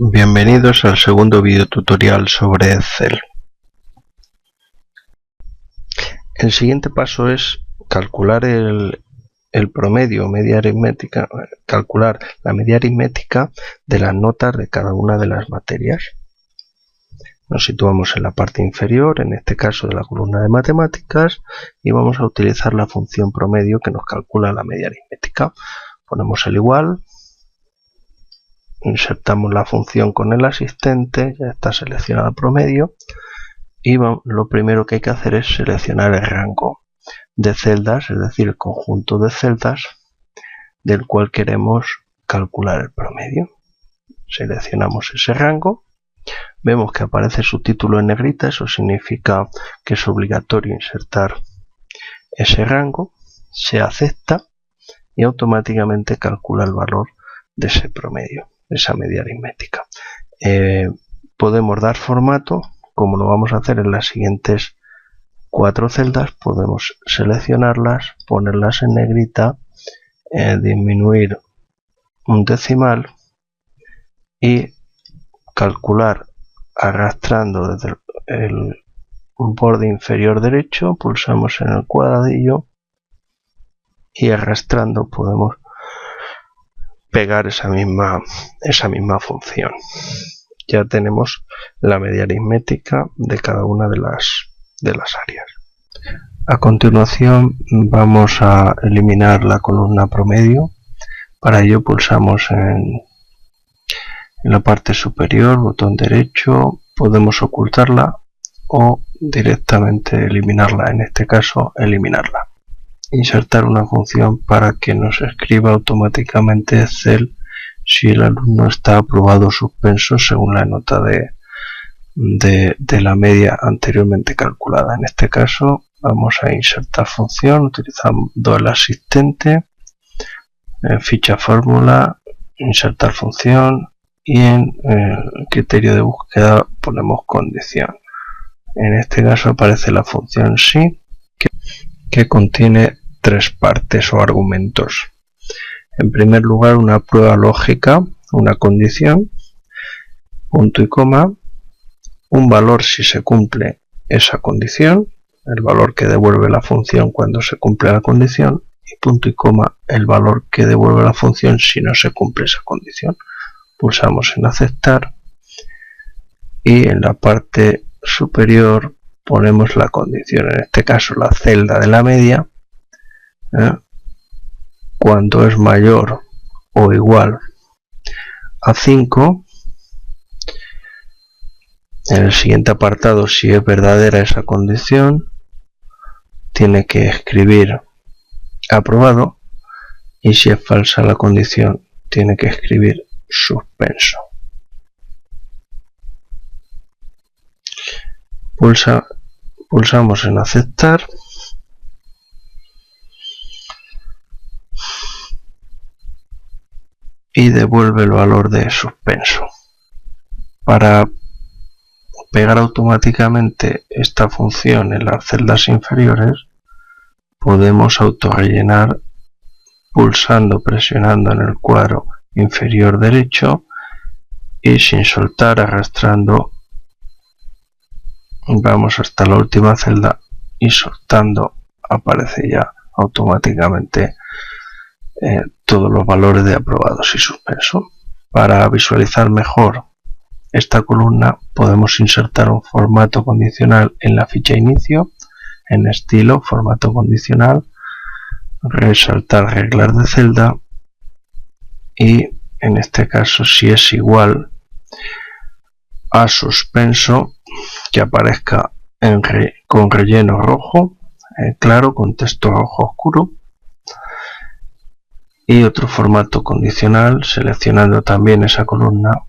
Bienvenidos al segundo video tutorial sobre Excel. El siguiente paso es calcular el promedio o media aritmética, calcular la media aritmética de las notas de cada una de las materias. Nos situamos en la parte inferior, en este caso de la columna de matemáticas, y vamos a utilizar la función promedio que nos calcula la media aritmética. Ponemos el igual. Insertamos la función con el asistente, ya está seleccionado promedio, y lo primero que hay que hacer es seleccionar el rango de celdas, es decir, el conjunto de celdas del cual queremos calcular el promedio. Seleccionamos ese rango, vemos que aparece su título en negrita, eso significa que es obligatorio insertar ese rango, se acepta y automáticamente calcula el valor de ese promedio, esa media aritmética. Podemos dar formato, como lo vamos a hacer en las siguientes 4 celdas, podemos seleccionarlas, ponerlas en negrita, disminuir un decimal y calcular arrastrando desde el borde inferior derecho, pulsamos en el cuadradillo y arrastrando podemos pegar esa misma función. Ya tenemos la media aritmética de cada una de las áreas. A continuación vamos a eliminar la columna promedio. Para ello pulsamos en la parte superior, botón derecho, podemos ocultarla o directamente eliminarla, en este caso eliminarla. Insertar una función para que nos escriba automáticamente Excel si el alumno está aprobado o suspenso según la nota de la media anteriormente calculada. En este caso vamos a insertar función utilizando el asistente, en ficha fórmula, insertar función y en el criterio de búsqueda ponemos condición. En este caso aparece la función sí, que contiene 3 partes o argumentos. En primer lugar, una prueba lógica, una condición, punto y coma, un valor si se cumple esa condición, el valor que devuelve la función cuando se cumple la condición, y punto y coma, el valor que devuelve la función si no se cumple esa condición. Pulsamos en aceptar y en la parte superior ponemos la condición, en este caso la celda de la media, cuando es mayor o igual a 5. En el siguiente apartado, si es verdadera esa condición, tiene que escribir aprobado, y si es falsa la condición, tiene que escribir suspenso. Pulsamos en aceptar y devuelve el valor de suspenso. Para pegar automáticamente esta función en las celdas inferiores, podemos autorrellenar presionando en el cuadro inferior derecho y sin soltar, arrastrando, vamos hasta la última celda y soltando aparece ya automáticamente todos los valores de aprobados y suspenso. Para visualizar mejor esta columna podemos insertar un formato condicional en la ficha inicio, en estilo, formato condicional, resaltar reglas de celda y en este caso si es igual a suspenso, que aparezca con relleno rojo claro con texto rojo oscuro, y otro formato condicional seleccionando también esa columna,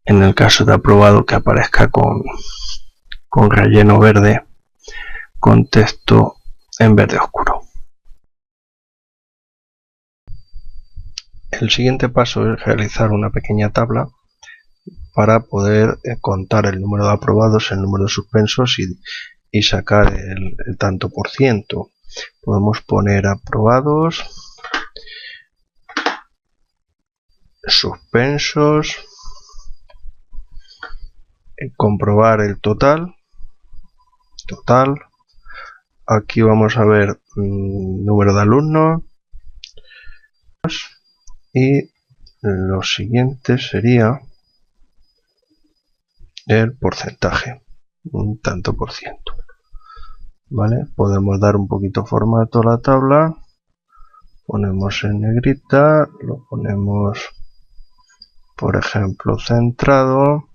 en el caso de aprobado que aparezca con relleno verde con texto en verde oscuro. El siguiente paso es realizar una pequeña tabla para poder contar el número de aprobados, el número de suspensos y sacar el tanto por ciento. Podemos poner aprobados suspensos, comprobar el total. Aquí vamos a ver número de alumnos y lo siguiente sería el porcentaje, un tanto por ciento. Vale, podemos dar un poquito formato a la tabla, ponemos en negrita, lo ponemos por ejemplo centrado.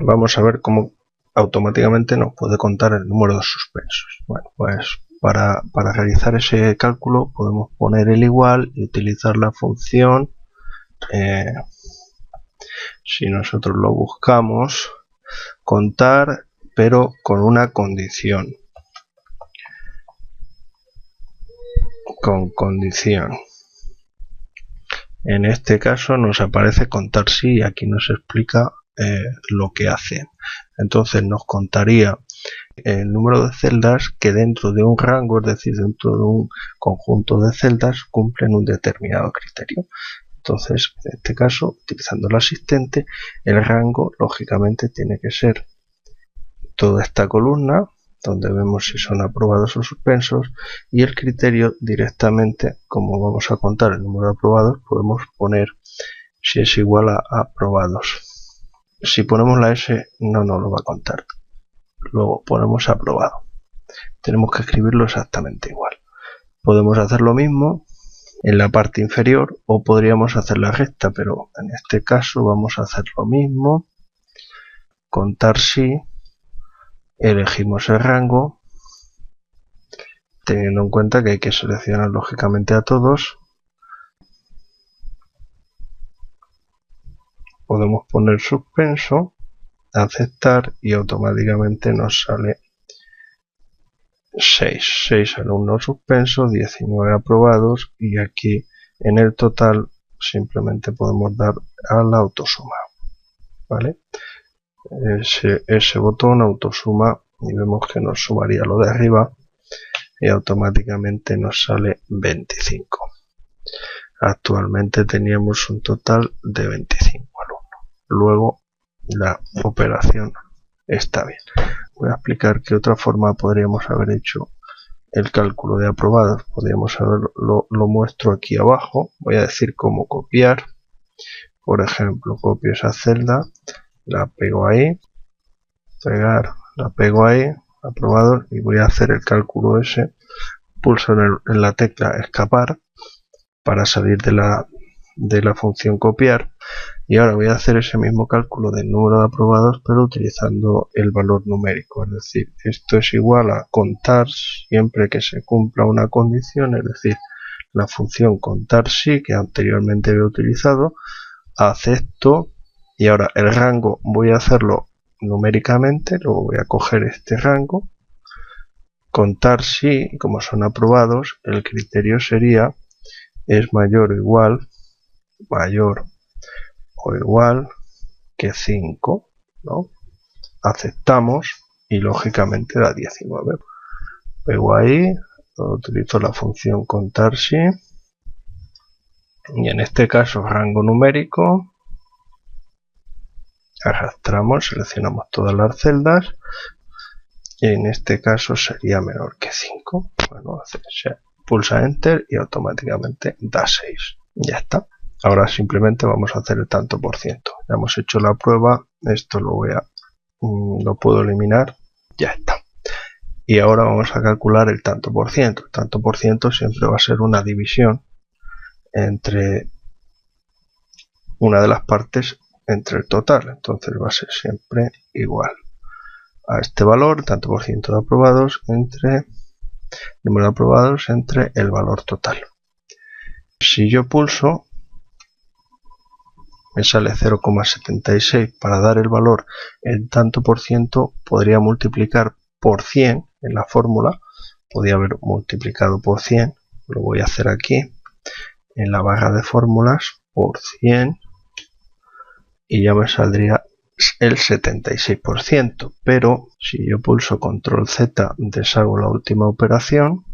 Vamos a ver cómo automáticamente nos puede contar el número de suspensos. Bueno, pues para realizar ese cálculo podemos poner el igual y utilizar la función, si nosotros lo buscamos, contar, pero con una condición. Con condición. En este caso nos aparece contar sí y aquí nos explica lo que hace. Entonces nos contaría el número de celdas que dentro de un rango, es decir, dentro de un conjunto de celdas, cumplen un determinado criterio. Entonces, en este caso, utilizando el asistente, el rango lógicamente tiene que ser toda esta columna, donde vemos si son aprobados o suspensos, y el criterio directamente, como vamos a contar el número de aprobados, podemos poner si es igual a aprobados. Si ponemos la S no nos lo va a contar. Luego ponemos aprobado. Tenemos que escribirlo exactamente igual. Podemos hacer lo mismo en la parte inferior o podríamos hacer la recta, pero en este caso vamos a hacer lo mismo. Contar sí. Elegimos el rango, teniendo en cuenta que hay que seleccionar lógicamente a todos. Podemos poner suspenso, aceptar y automáticamente nos sale 6 alumnos suspensos, 19 aprobados y aquí en el total simplemente podemos dar a la autosuma. ¿Vale? Ese botón autosuma y vemos que nos sumaría lo de arriba y automáticamente nos sale 25. Actualmente teníamos un total de 25 alumnos. Luego la operación está bien. Voy a explicar qué otra forma podríamos haber hecho el cálculo de aprobados. Podríamos haberlo, lo muestro aquí abajo. Voy a decir cómo copiar. Por ejemplo, copio esa celda, la pego ahí, pegar, la pego ahí, aprobados, y voy a hacer el cálculo ese. Pulso en la tecla escapar para salir de la función copiar y ahora voy a hacer ese mismo cálculo del número de aprobados pero utilizando el valor numérico, es decir, esto es igual a contar siempre que se cumpla una condición, es decir, la función contar sí que anteriormente había utilizado, acepto y ahora el rango voy a hacerlo numéricamente, luego voy a coger este rango, contar sí, como son aprobados, el criterio sería es mayor o igual que 5, ¿no? Aceptamos y lógicamente da 19. Pego ahí, utilizo la función contar sí y en este caso rango numérico, arrastramos, seleccionamos todas las celdas y en este caso sería menor que 5. Bueno, pulsa enter y automáticamente da 6. Ya está. Ahora simplemente vamos a hacer el tanto por ciento. Ya hemos hecho la prueba. Esto lo puedo eliminar. Ya está. Y ahora vamos a calcular el tanto por ciento. El tanto por ciento siempre va a ser una división entre una de las partes entre el total. Entonces va a ser siempre igual a este valor, tanto por ciento de aprobados entre número de aprobados entre el valor total. Si yo pulso, me sale 0,76. Para dar el valor en tanto por ciento podría multiplicar por 100 en la fórmula, podría haber multiplicado por 100, lo voy a hacer aquí en la barra de fórmulas por 100 y ya me saldría el 76%, pero si yo pulso control Z deshago la última operación,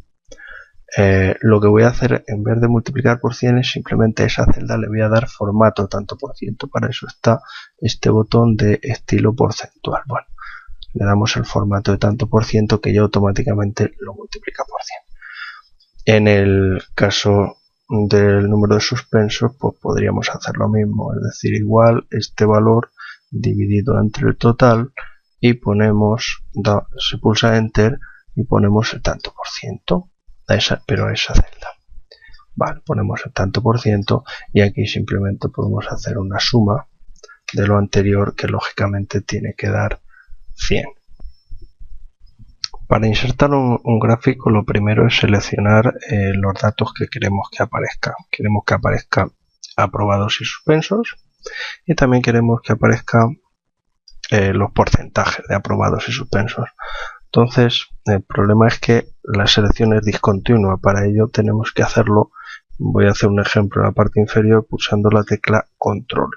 lo que voy a hacer en vez de multiplicar por 100 es simplemente a esa celda le voy a dar formato tanto por ciento. Para eso está este botón de estilo porcentual. Bueno, le damos el formato de tanto por ciento que ya automáticamente lo multiplica por 100. En el caso del número de suspensos, pues podríamos hacer lo mismo, es decir, igual este valor dividido entre el total y ponemos, se pulsa enter y ponemos el tanto por ciento, pero a esa celda. Vale, ponemos el tanto por ciento y aquí simplemente podemos hacer una suma de lo anterior que lógicamente tiene que dar 100. Para insertar un gráfico lo primero es seleccionar los datos que queremos que aparezcan. Queremos que aparezcan aprobados y suspensos y también queremos que aparezcan los porcentajes de aprobados y suspensos. Entonces el problema es que la selección es discontinua. Para ello tenemos que hacerlo. Voy a hacer un ejemplo en la parte inferior pulsando la tecla control.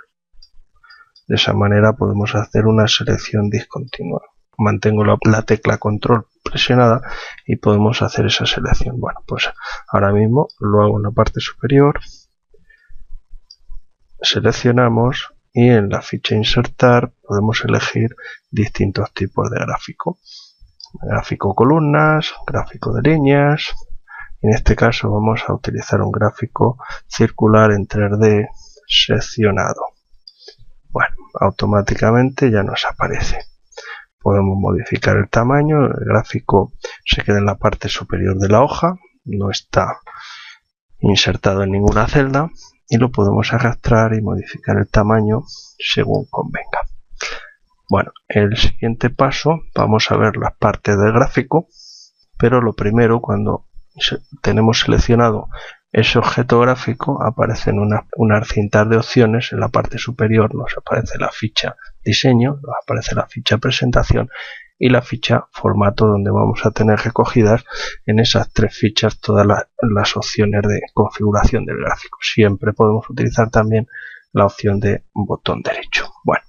De esa manera podemos hacer una selección discontinua. Mantengo la tecla control presionada y podemos hacer esa selección. Bueno, pues ahora mismo lo hago en la parte superior. Seleccionamos y en la ficha insertar podemos elegir distintos tipos de gráfico. Gráfico columnas, gráfico de líneas. En este caso vamos a utilizar un gráfico circular en 3D seccionado. Bueno, automáticamente ya nos aparece. Podemos modificar el tamaño, el gráfico se queda en la parte superior de la hoja, no está insertado en ninguna celda y lo podemos arrastrar y modificar el tamaño según convenga. Bueno, el siguiente paso vamos a ver las partes del gráfico, pero lo primero, cuando tenemos seleccionado ese objeto gráfico, aparecen unas cintas de opciones. En la parte superior nos aparece la ficha diseño, nos aparece la ficha presentación y la ficha formato, donde vamos a tener recogidas en esas tres fichas todas las opciones de configuración del gráfico. Siempre podemos utilizar también la opción de botón derecho. Bueno,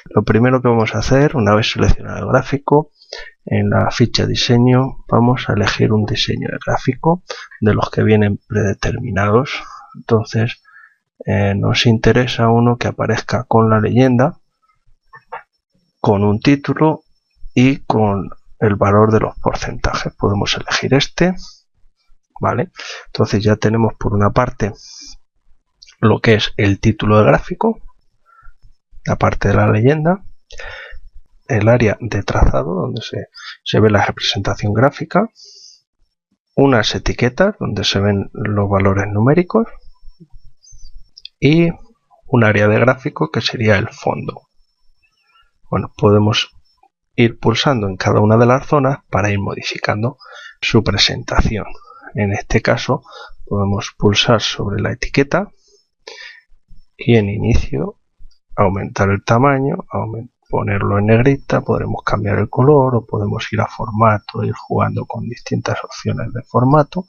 lo primero que vamos a hacer, una vez seleccionado el gráfico, en la ficha diseño vamos a elegir un diseño de gráfico de los que vienen predeterminados. Entonces nos interesa uno que aparezca con la leyenda, con un título y con el valor de los porcentajes. Podemos elegir este, ¿vale? Entonces ya tenemos por una parte lo que es el título del gráfico, la parte de la leyenda, el área de trazado donde se ve la representación gráfica, unas etiquetas donde se ven los valores numéricos y un área de gráfico que sería el fondo. Bueno, podemos ir pulsando en cada una de las zonas para ir modificando su presentación. En este caso podemos pulsar sobre la etiqueta y en inicio aumentar el tamaño, ponerlo en negrita, podremos cambiar el color o podemos ir a formato, ir jugando con distintas opciones de formato.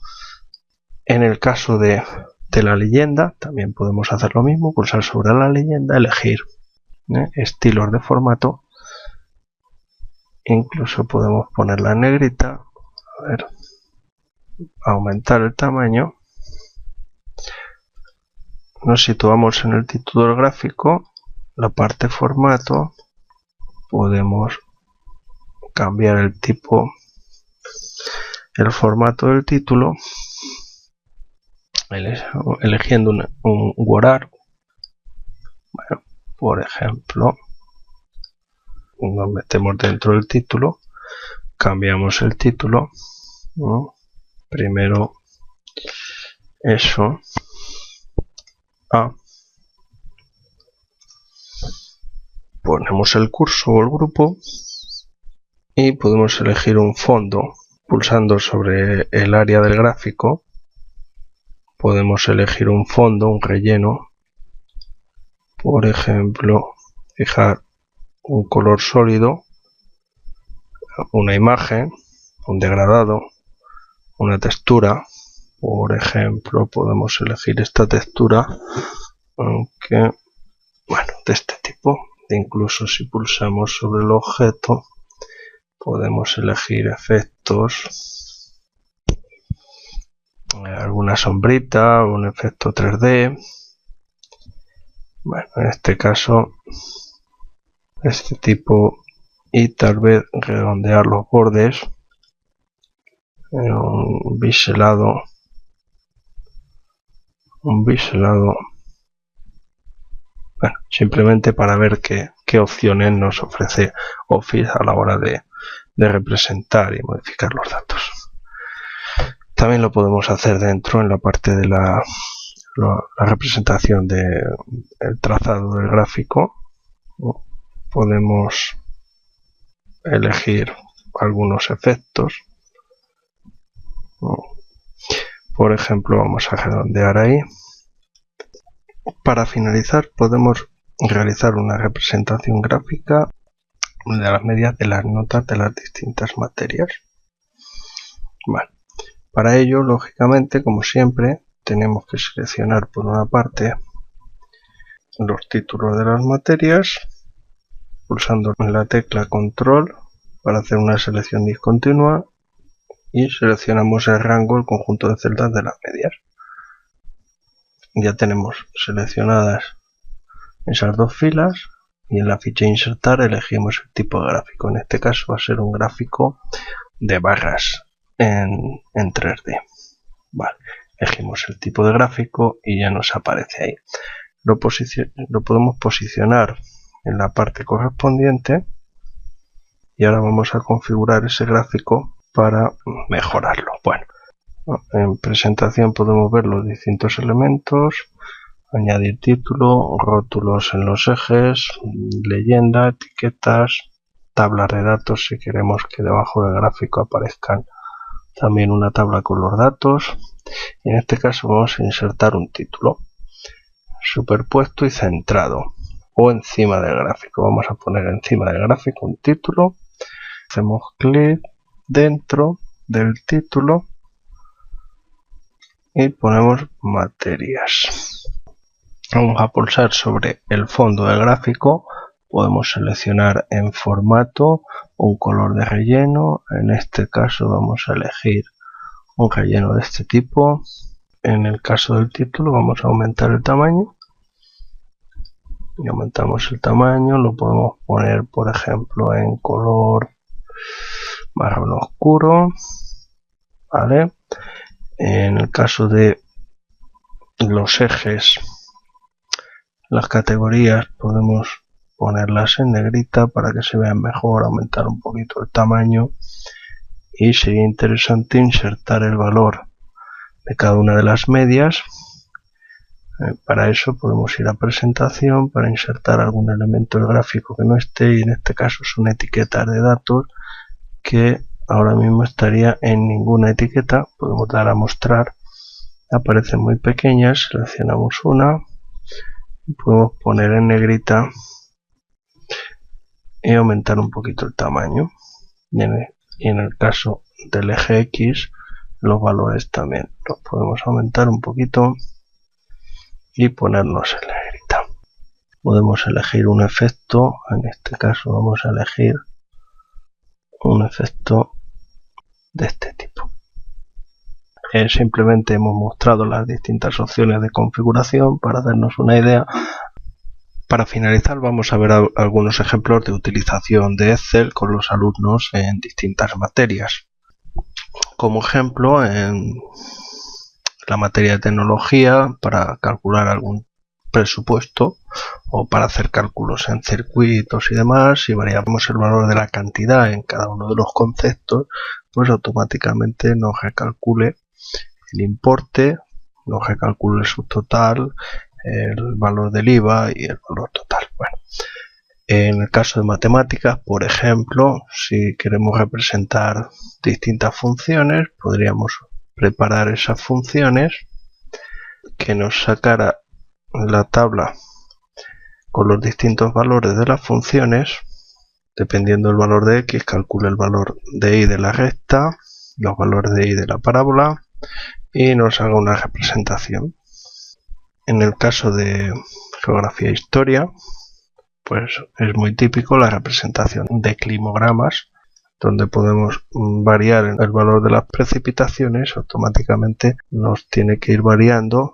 En el caso de la leyenda también podemos hacer lo mismo, pulsar sobre la leyenda, elegir estilos de formato, incluso podemos ponerla en negrita, a ver, aumentar el tamaño. Nos situamos en el título del gráfico, la parte formato, podemos cambiar el tipo, el formato del título, eligiendo un Word. Bueno, por ejemplo, nos metemos dentro del título, cambiamos el título, ¿no? Primero eso a, ponemos el curso o el grupo y podemos elegir un fondo pulsando sobre el área del gráfico. Podemos elegir un fondo, un relleno, por ejemplo, fijar un color sólido, una imagen, un degradado, una textura. Por ejemplo, podemos elegir esta textura, aunque, bueno, de este tipo. Incluso si pulsamos sobre el objeto, podemos elegir efectos alguna sombrita, un efecto 3D. Bueno, en este caso, este tipo, y tal vez redondear los bordes en un biselado, bueno, simplemente para ver qué opciones nos ofrece Office a la hora de representar y modificar los datos. También lo podemos hacer dentro en la parte de la representación del trazado del gráfico. Podemos elegir algunos efectos. Por ejemplo, vamos a redondear ahí. Para finalizar, podemos realizar una representación gráfica de las medias de las notas de las distintas materias. Vale. Para ello, lógicamente, como siempre, tenemos que seleccionar por una parte los títulos de las materias, pulsando la tecla Control para hacer una selección discontinua, y seleccionamos el rango, el conjunto de celdas de las medias. Ya tenemos seleccionadas esas dos filas, y en la ficha Insertar elegimos el tipo de gráfico. En este caso va a ser un gráfico de barras en 3D. Vale, elegimos el tipo de gráfico y ya nos aparece ahí. Lo podemos posicionar en la parte correspondiente, y ahora vamos a configurar ese gráfico para mejorarlo. Bueno, en presentación podemos ver los distintos elementos, añadir título, rótulos en los ejes, leyenda, etiquetas, tablas de datos si queremos que debajo del gráfico aparezcan también una tabla con los datos. Y en este caso vamos a insertar un título superpuesto y centrado, o encima del gráfico. Vamos a poner encima del gráfico un título, hacemos clic dentro del título y ponemos materias. Vamos a pulsar sobre el fondo del gráfico, podemos seleccionar en formato un color de relleno. En este caso vamos a elegir un relleno de este tipo. En el caso del título vamos a aumentar el tamaño, y aumentamos el tamaño. Lo podemos poner, por ejemplo, en color marrón oscuro. Vale. En el caso de los ejes, las categorías podemos ponerlas en negrita para que se vean mejor, aumentar un poquito el tamaño, y sería interesante insertar el valor de cada una de las medias. Para eso podemos ir a presentación para insertar algún elemento del gráfico que no esté, y en este caso son etiquetas de datos que ahora mismo estaría en ninguna etiqueta. Podemos dar a mostrar, aparecen muy pequeñas, seleccionamos una y podemos poner en negrita y aumentar un poquito el tamaño, y en el caso del eje X los valores también los podemos aumentar un poquito y ponernos en negrita. Podemos elegir un efecto, en este caso vamos a elegir un efecto de este tipo. Simplemente hemos mostrado las distintas opciones de configuración para darnos una idea. Para finalizar, vamos a ver algunos ejemplos de utilización de Excel con los alumnos en distintas materias. Como ejemplo, en la materia de tecnología, para calcular algún presupuesto o para hacer cálculos en circuitos y demás, si variamos el valor de la cantidad en cada uno de los conceptos, pues automáticamente nos recalcule el importe, nos recalcule el subtotal, el valor del IVA y el valor total. Bueno, en el caso de matemáticas, por ejemplo, si queremos representar distintas funciones, podríamos preparar esas funciones que nos sacara la tabla con los distintos valores de las funciones. Dependiendo del valor de x, calcula el valor de y de la recta, los valores de y de la parábola, y nos haga una representación. En el caso de geografía e historia, pues es muy típico la representación de climogramas. donde podemos variar el valor de las precipitaciones. Automáticamente nos tiene que ir variando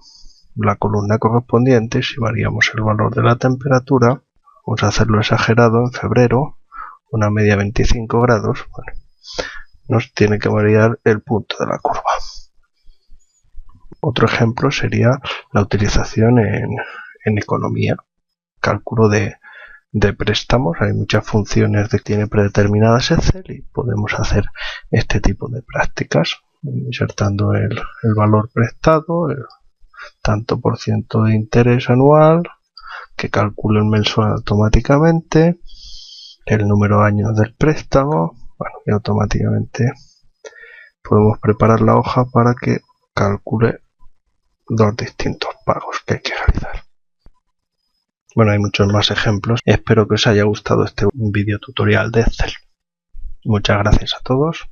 la columna correspondiente. Si variamos el valor de la temperatura, vamos a hacerlo exagerado en febrero, una media 25 grados, bueno, nos tiene que variar el punto de la curva. Otro ejemplo sería la utilización en economía, cálculo de préstamos. Hay muchas funciones que tiene predeterminadas Excel y podemos hacer este tipo de prácticas, insertando el valor prestado, el tanto por ciento de interés anual, que calcule el mensual automáticamente, el número de años del préstamo, bueno, y automáticamente podemos preparar la hoja para que calcule los distintos pagos que hay que realizar. Bueno, hay muchos más ejemplos. Espero que os haya gustado este vídeo tutorial de Excel. Muchas gracias a todos.